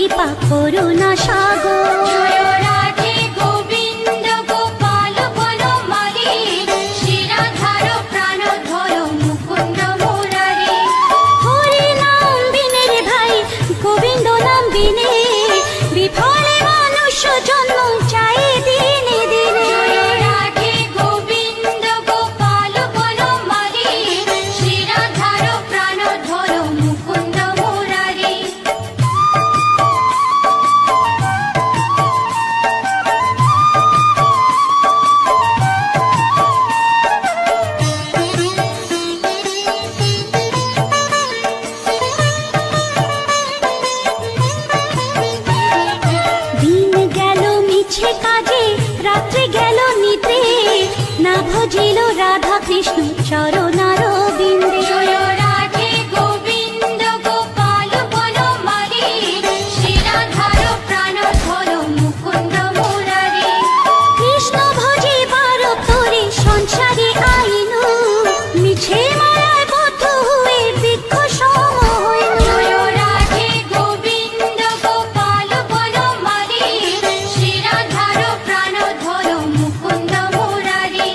কৃপা করুণা সাগর। জয় রাধে গোবিন্দ গোপাল বনমালী, শ্রীরাধার প্রাণধর মুকুন্দ মুরারি। হরি নাম বিনে রে ভাই, গোবিন্দ নাম বিনে বিফলে মনুষ্য জন্ম চাই দিনে দিনে। জয় রাধে গোবিন্দ গোপাল বনমালী, শ্রীরাধার প্রাণধর মুকুন্দ মুরারি। দিন গেল মিছে কাজে, রাত্রি গেল নিদ্রে, না ভজিল রাধা কৃষ্ণ চরণার বিন্দে। জয় রাধে গোবিন্দ গোপাল বনমালী, শ্রীরাধার প্রাণধর মুকুন্দ মুরারি। কৃষ্ণ ভজিবার তরে সংসারে আইনু, মিছে মায়ায় বদ্ধ হয়ে বৃক্ষ সম হইনু। জয় রাধে গোবিন্দ গোপাল বনমালী, শ্রীরাধার প্রাণধর মুকুন্দ মুরারি।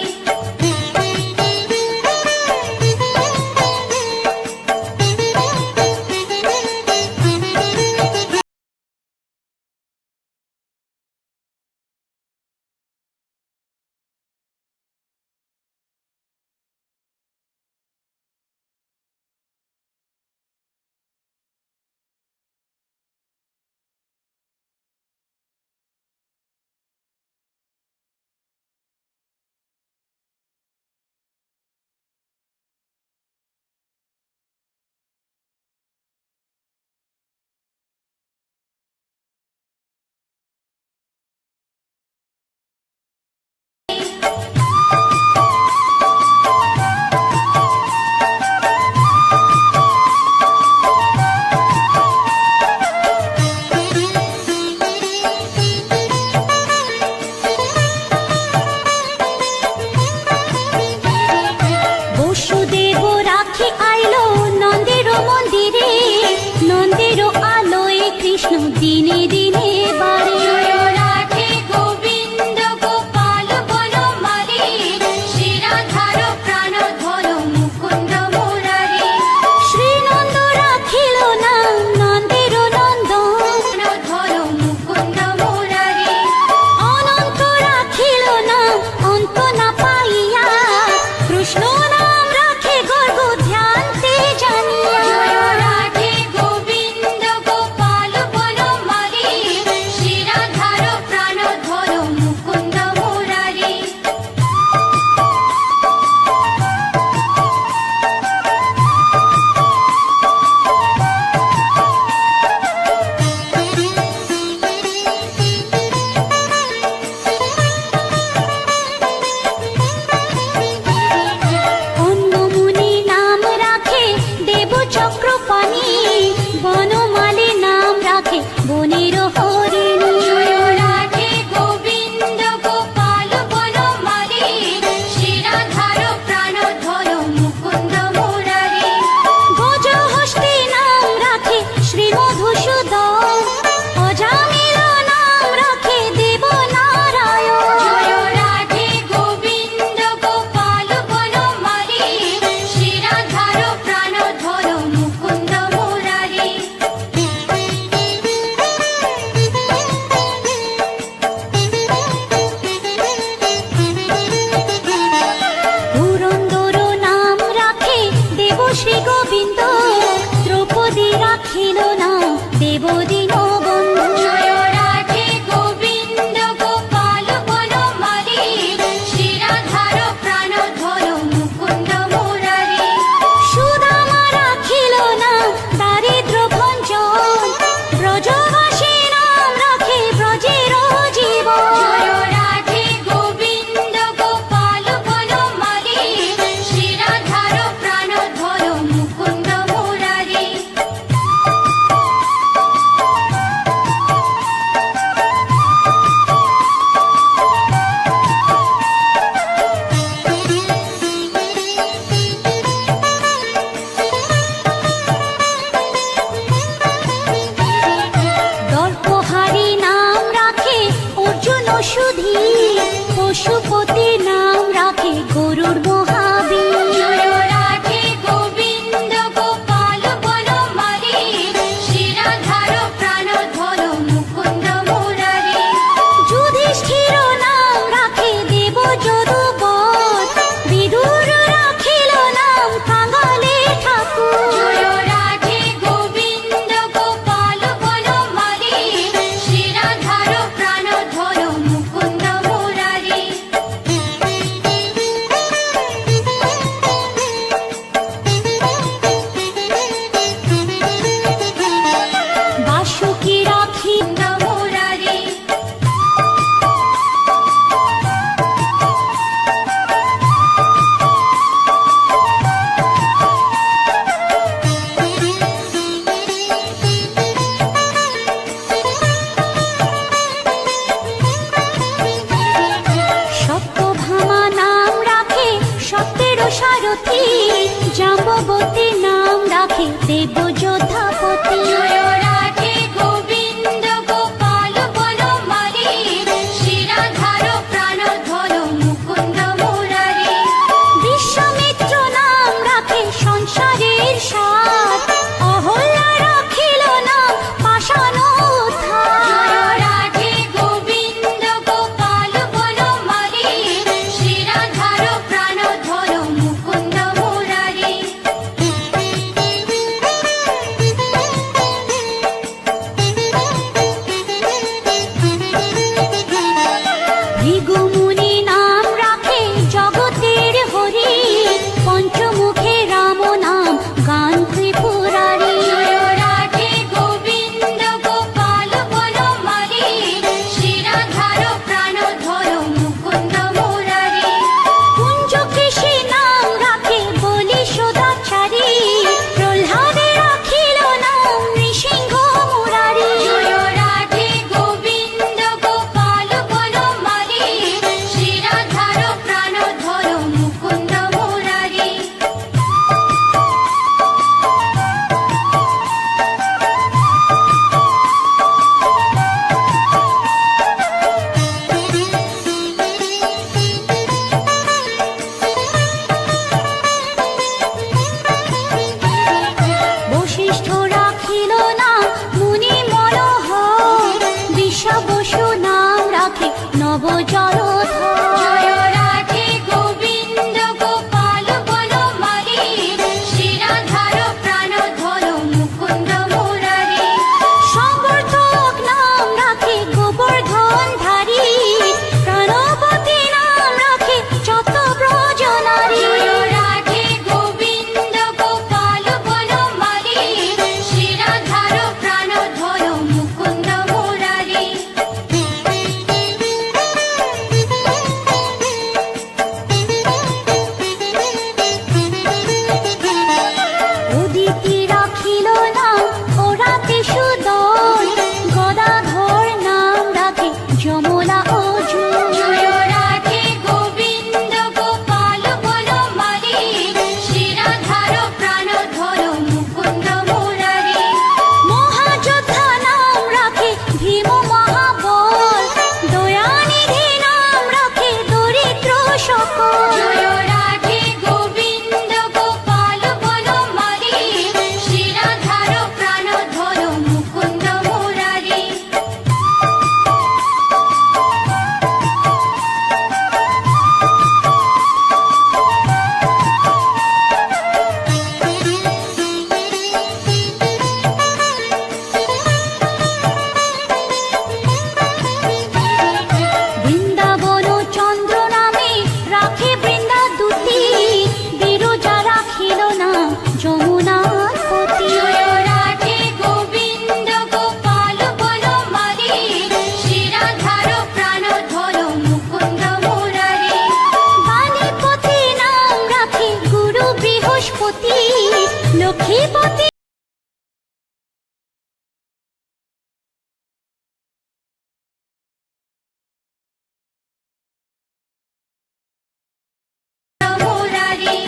গরুর মহাবীর। জয় রাধে গোবিন্দ গোপাল বনমালী, শিরাধার প্রাণধর মুকুন্দ মুরারি। যুধিষ্ঠির নাম রাখে দেব যদুবর, বিদুর রাখিল নাম কাঙালের ঠাকুর। জয় রাধে গোবিন্দ গোপাল বনমালী, শিরাধার প্রাণধর মুকুন্দ মুরারি। বাসুকি রাখি মুরারি। সত্যভামা নাম রাখে সত্যের সারথি, জাম্ববতী নাম রাখে দেব যোদ্ধাপতি। জয় রাধে গোবিন্দ গোপাল বনমালী, শিরাধার প্রাণধর মুকুন্দ মুরারি। বিশ্বামিত্র নাম রাখে সংসারের সার, অহল্যা রাখিল নাম পাষাণ উদ্ধার। জয় রাধে গোবিন্দ গোপাল বনমালী, শিরাধার প্রাণধর মুকুন্দ মুরারি। ভৃগুমুনি নাম রাখে জগতের হরি, পঞ্চমুখে রাম নাম গান ত্রিপুরারি। জয় রাধে গোবিন্দ গোপাল বনমালী, শিরাধার প্রাণধর মুকুন্দ মুরারি। কুঞ্জকেশী নাম রাখে বলি সদাচারী, প্রহ্লাদে রাখিল নাম নৃসিংহ মুরারি। জয় রাধে গোবিন্দ গোপাল বনমালী, শিরাধার প্রাণধর মুকুন্দ মুরারি। বশিষ্ঠ রাখিল নাম মুনি মনোহর, বিশ্বাবসু নাম রাখে নব জলধর। জয় রাধে গোবিন্দ গোপাল বনমালী, শিরাধার প্রাণধর মুকুন্দ মুরারি। সংবর্ধক নাম রাখে গোবর্ধনধারী, প্রাণবতী নাম রাখে যত ব্রজনারী। জয় রাধে গোবিন্দ গোপাল বনমালী, শিরাধার প্রাণধর মুকুন্দ মুরারি। উদিতি রাখিল নাম ওরাতে সুদল, গদাধর নাম রাখে যমলা অর্জুন। জয় রাধে গোবিন্দ গোপাল বনমালী, শিরাধার প্রাণধর মুকুন্দ মুরারি। মহাযোদ্ধা নাম রাখে ভীম মহাবল, দয়ানিধি নাম রাখে দরিদ্র সকল। জয় রাধে গোবিন্দ গোপাল বনমালী, শিরাধার প্রাণধর মুকুন্দ মুরারি। বৃন্দাবন চন্দ্র নামে রাখে বৃন্দা দুতি, বিরজা রাখিল নাম যমুনার পতি। জয় রাধে গোবিন্দ গোপাল বনমালী, শিরাধার প্রাণধর মুকুন্দ মুরারি। বাণীপতি নাম রাখে গুরু বৃহস্পতি, লক্ষ্মীপতি মুরারি।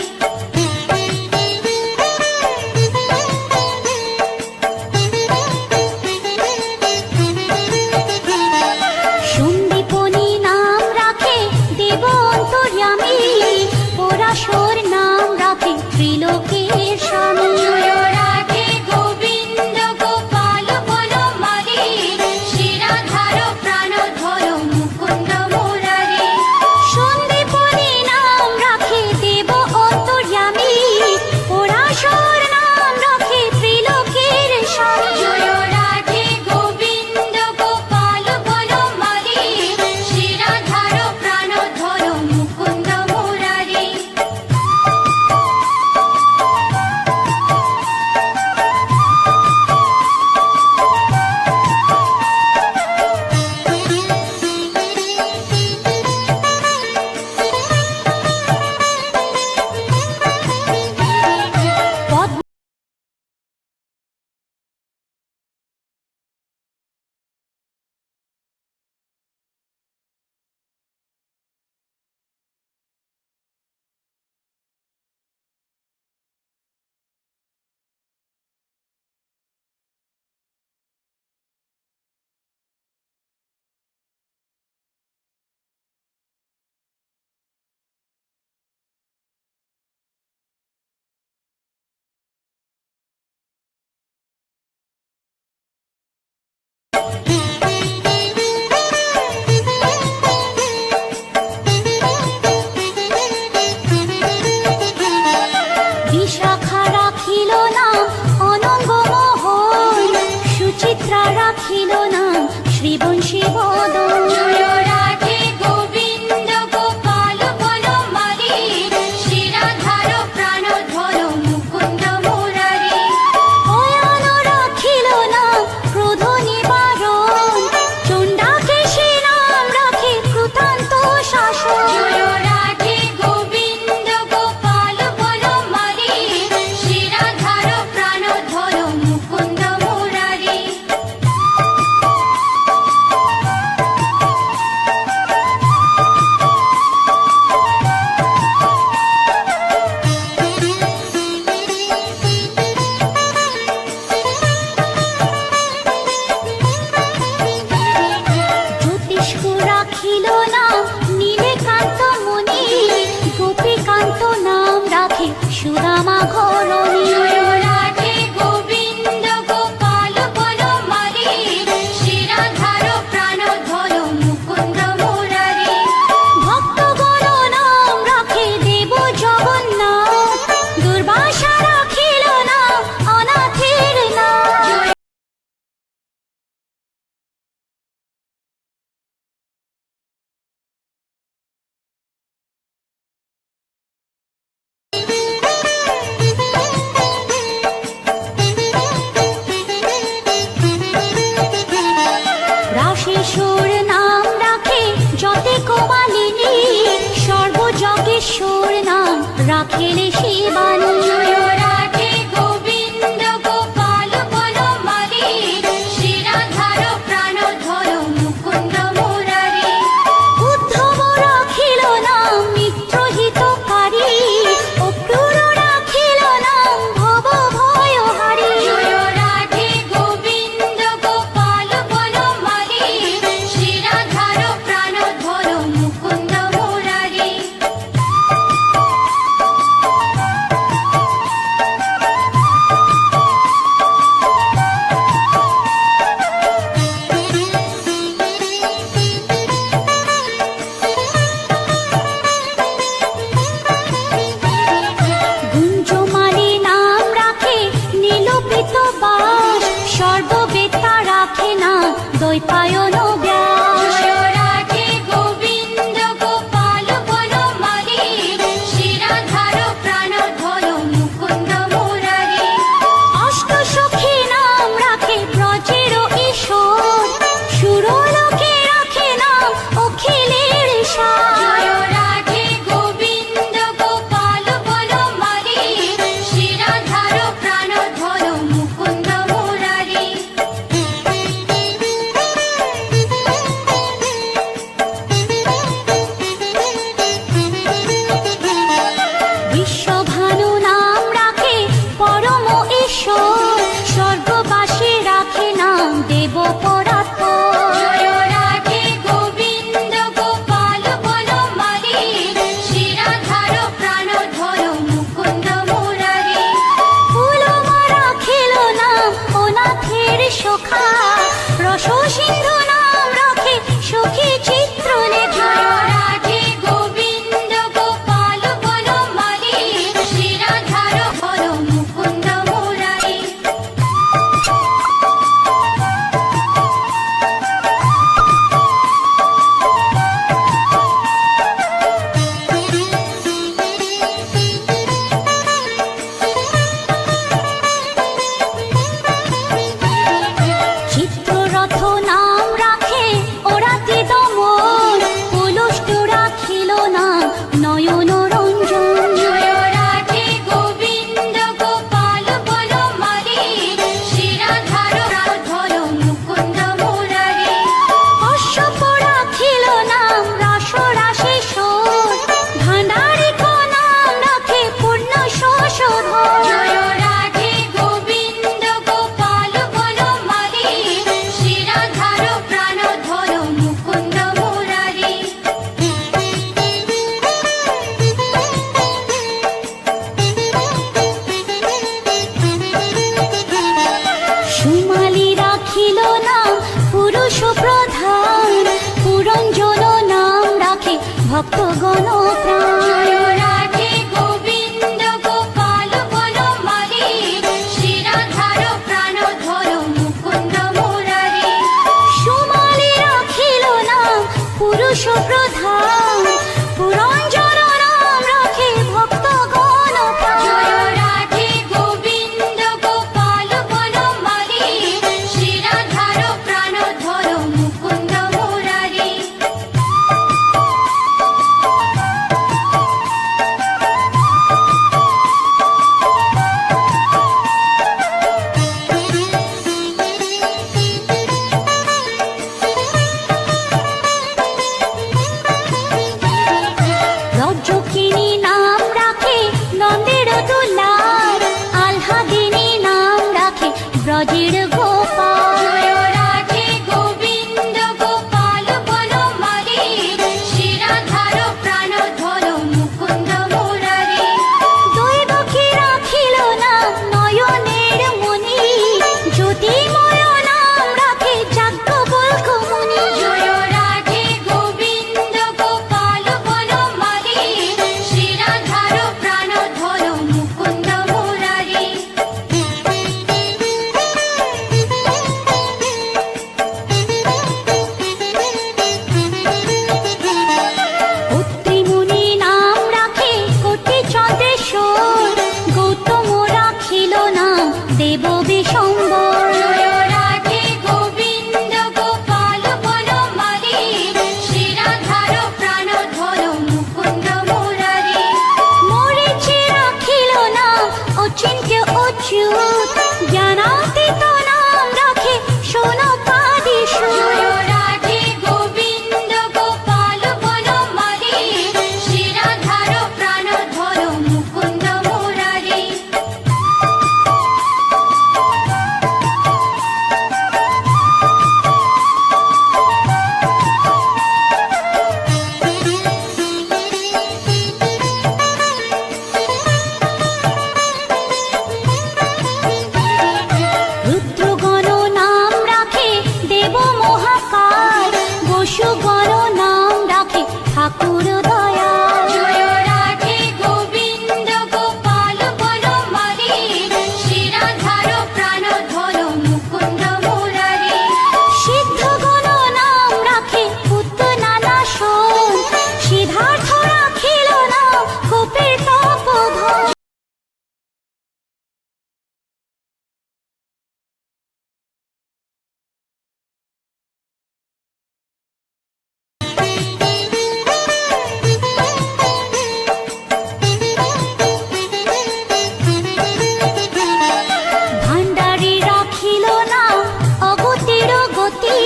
রাখেলে শিবানী। জয় রাধে গোবিন্দ গোপাল বনমালী, শ্রীরাধার প্রাণ ধরো মুকুন্দ মুরারি। উদ্ধব রাখিল নাম মিত্রহিতকারী, অক্রূর রাখিল নাম ভব ভয়হারী। জয় রাধে গোবিন্দ গোপাল বনমালী, শ্রীরাধার প্রাণ ধরো মুকুন্দ মুরারি। গুঞ্জমালী নাম রাখে নীলপিত বাস, সর্ববেতা রাখে না দ্বৈপায়ন ব্যাস। জয় রাধে গোবিন্দ গোপাল বনমালী, শ্রীরাধার প্রাণ ধরো মুকুন্দ মুরারি। অষ্টসখী নাম রাখে ব্রজের ঈশ্বর, সুরলোকে রাখে নাম অখিলের সার। জয় রাধে গোবিন্দ গোপাল বনমালী, শ্রীরাধার প্রাণ ধরো মুকুন্দ মুরারি। বিশ্বভানু নাম রাখে পরম ঈশ্বর, স্বর্গবাসী রাখে নাম দেব পরাৎপর। জয় রাধে গোবিন্দ গোপাল বনমালী, শ্রীরাধার প্রাণ ধরো মুকুন্দ মুরারি। ফুলমা রাখিল নাম অনাথের সখা, রস সিন্ধু নাম রাখে সখী চিত্রলেখা। জয় রাধে গোবিন্দ গোপাল বনমালী, শ্রীরাধার ধরো মুকুন্দ মুরারি। চিত্ররথ নাম রাখে ওরাতি দমন, পুলুষ্ট রাখিল নাম নয়ন রঞ্জন। জয় রাধে গোবিন্দ গোপাল বনমালী, শ্রীরাধার প্রাণ ধরো মুকুন্দ মুরারি। অশ্বপ রাখিল নাম রাস রাশেশ্বর, ভাণ্ডারিক নাম রাখে পূর্ণ শোষধর। জয় রাধে গোবিন্দ গোপাল বনমালী, শ্রীরাধার প্রাণ ধরো মুকুন্দ মুরারি। সুমালী রাখিল নাম পুরুষ প্রধান, পুরঞ্জন নাম রাখে ভক্তগণ প্রাণ। জয় রাধে গোবিন্দ গোপাল বনমালী, শ্রীরাধার প্রাণ ধরো মুকুন্দ মুরারি। সুমালী রাখিল নাম পুরুষ প্রধান, পুরঞ্জন নাম রাখে ভক্তগণ প্রাণ। জয় রাধে গোবিন্দ গোপাল বনমালী, শ্রীরাধার প্রাণ ধরো মুকুন্দ মুরারি। অচ্যুত জ্ঞানাতীত নাম রাখে সোনকাদি জয় রাধে গোবিন্দ গোপাল বনমালী শিরাধার প্রাণধর মুকুন্দ মুরারি রুদ্রগণ নাম রাখে দেব মহাকাল বসুগণ নাম রাখে ঠাকুর দয়াল জয় রাধে গোবিন্দ গোপাল বনমালী শিরাধার প্রাণধর মুকুন্দ মুরারি সিদ্ধগণ নাম রাখে পুত্তনানাশন সিদ্ধার্থ রাখিল নাম কোপের তপোধন ভাণ্ডারী রাখিল নাম অগতির গতি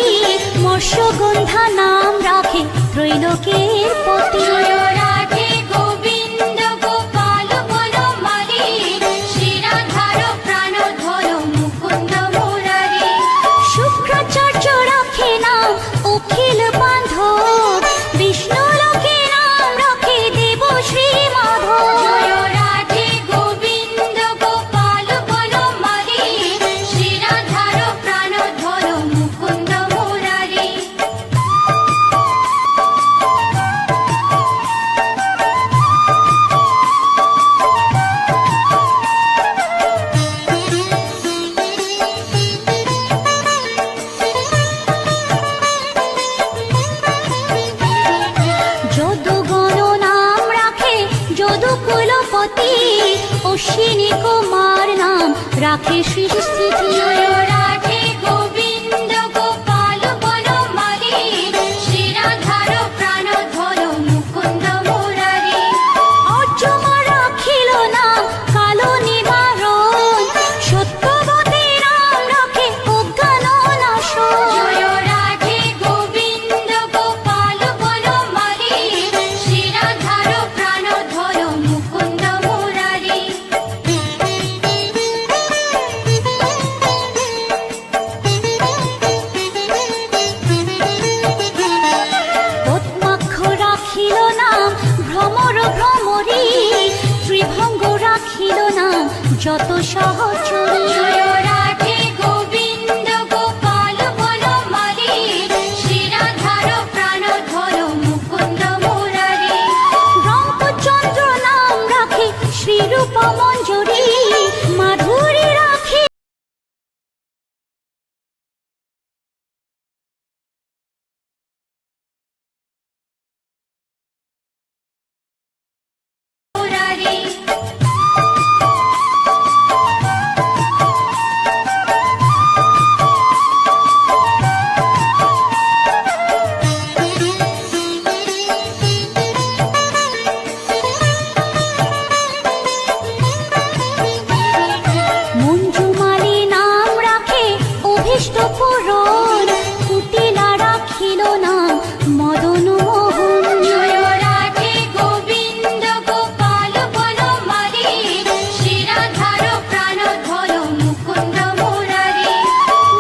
মৎস্যগন্ধা নাম রাখে ত্রৈলোকের পতি জয় রাধে গোবিন্দ গোপাল বনমালী শিরাধার প্রাণধর মুকুন্দ মুরারি শুক্রাচার্য রাখে নাম অখিল বান্ধব বিষ্ণুলোকে নাম রাখে দেব শ্রী মাধব জয় রাধে গোবিন্দ গোপাল বনমালী শিরাধার প্রাণধর মুকুন্দ মুরারি যদুগণ নাম রাখে যদুকুলপতি অশ্বিনী কুমার নাম রাখে সৃষ্টিস্থিতি জয় রাধে গোবিন্দ গোপাল বনমালী শিরাধার প্রাণধর মুকুন্দ মুরারি অর্জমা রাখিল নাম কালো নিবারণ সত্যবতী নাম রাখে অজ্ঞান নাশন জয় রাধে গোবিন্দ গোপাল বনমালী শিরাধার প্রাণধর মুকুন্দ মুরারি পদ্মাক্ষ রাখিল নাম ভ্রমর ভ্রমরী ত্রিভঙ্গ রাখিল নাম যত সহচরী জয় রাধে গোবিন্দ গোপাল বনমালী শিরাধার প্রাণধর মুকুন্দ মুরারি রঙ্কচন্দ্র নাম রাখে শ্রীরূপ মঞ্জুরি মাধুরী রাখে মুরারি মঞ্জুমালী নাম রাখে অভীষ্ট পূরণ কুটিলা রাখিল নাম মদন মোহন জয় রাধে গোবিন্দ গোপাল বনমালী শিরাধার প্রাণধর মুকুন্দ মুরারি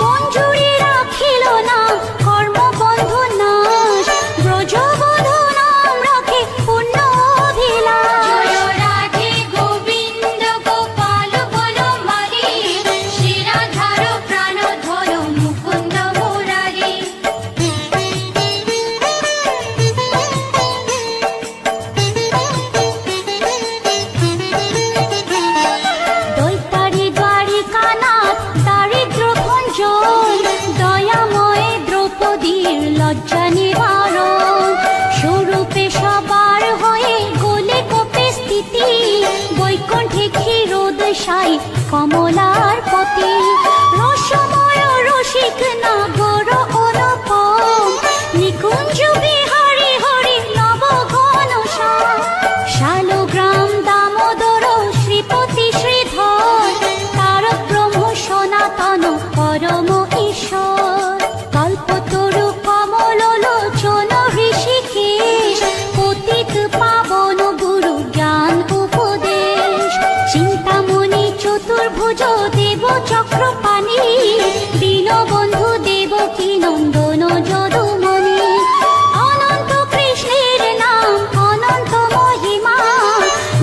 মঞ্জুরি রাখিল নাম কর্মবন্ধ নাশ ব্রজবধ নাম রাখে পুণ্য অভিলাষ জয় রাধে গোবিন্দ গোপাল বনমালী শিরাধার প্রাণধর মুকুন্দ মুরারি দৈতারি দ্বারিকানাথ দারিদ্র ভঞ্জন দয়াময় দ্রৌপদীর লজ্জা নিবারণ স্বরূপে সবার হয়ে গোলে কোপে স্থিতি বৈকুণ্ঠে ক্ষীরোদশাই কমলার পতি রসময় রসিক নাগর অনুপম নিকুঞ্জ বিহারী হরি নবঘন শালগ্রাম দামোদর শ্রীপতি শ্রীধর তার পানি দীনবন্ধু দেবকী নন্দন যদুমণি অনন্ত কৃষ্ণের নাম অনন্ত মহিমা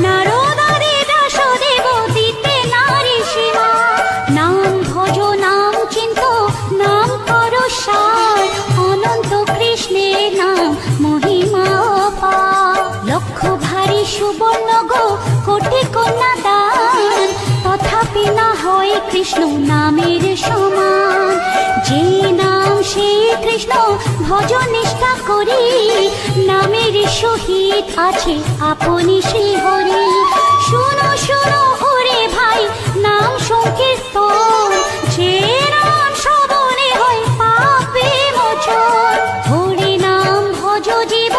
নারদাদি ব্যাসদেব দিতে নারী সীমা নাম ভজ নাম চিন্ত নাম কর সার অনন্ত কৃষ্ণের নাম মহিমা অপার লক্ষ ভারী সুবর্ণ গো কোটি কন্যা দান তথাপি না হয় কৃষ্ণ নামের সমান যে নাম সে কৃষ্ণ ভজ নিষ্ঠা করি নামের সহিত আছে আপনি শ্রী হরি শুনো শুনো ওরে ভাই নাম সংকীর্তন যে নাম শ্রবণে হয় পাপে মোচন হরি নাম ভজ জীব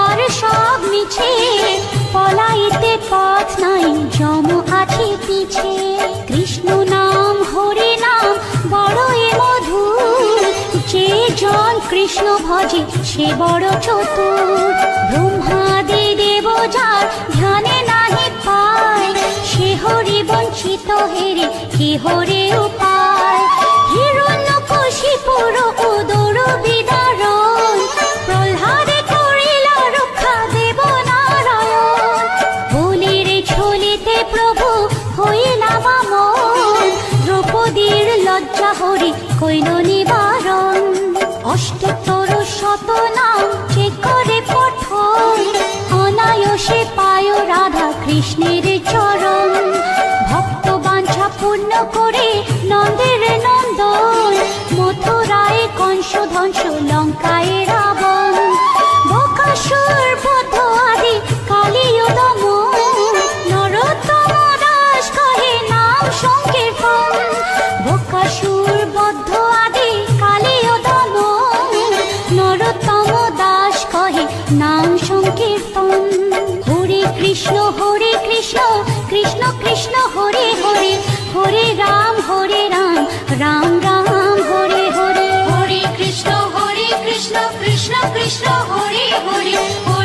আর সব মিছে পলাইতে পথ নাই যম আছে পিছে কৃষ্ণ নাম হরি নাম বড়ই মধুর যে জন কৃষ্ণ ভজে সে বড় চতুর ব্রহ্মাদি দেব যার ধ্যানে নাহি পায় সে হরি বঞ্চিত হেরে কি হরে উপায় হিরণ্যকশিপুর উদর বিদারণ প্রহ্লাদে করিল রক্ষা দেব নারায়ণ বলির ঝুলিতে প্রভু হইলা বামন দ্রৌপদীর লজ্জা হরি কইল নিবারণ অষ্টোত্তর শত নাম যে করে পঠন অনায়াসে পায় রাধা কৃষ্ণের চরণ ভক্ত বাঞ্ছা পূর্ণ করে নন্দের নন্দন মথুরায় কংস ধ্বংস লঙ্কায় রাবণ বকাসুর বধ আদি কালীয় দমন নরোত্তম দাস কহে নাম সংকীর্তন বকাসুর বদ্ধ আদি কালীয় দমন নরোত্তম দাস কহে নাম সংকীর্তন হরে কৃষ্ণ কৃষ্ণ কৃষ্ণ হরে হরে হরে রাম রাম রাম হরে হরে হরে কৃষ্ণ কৃষ্ণ কৃষ্ণ হরে হরে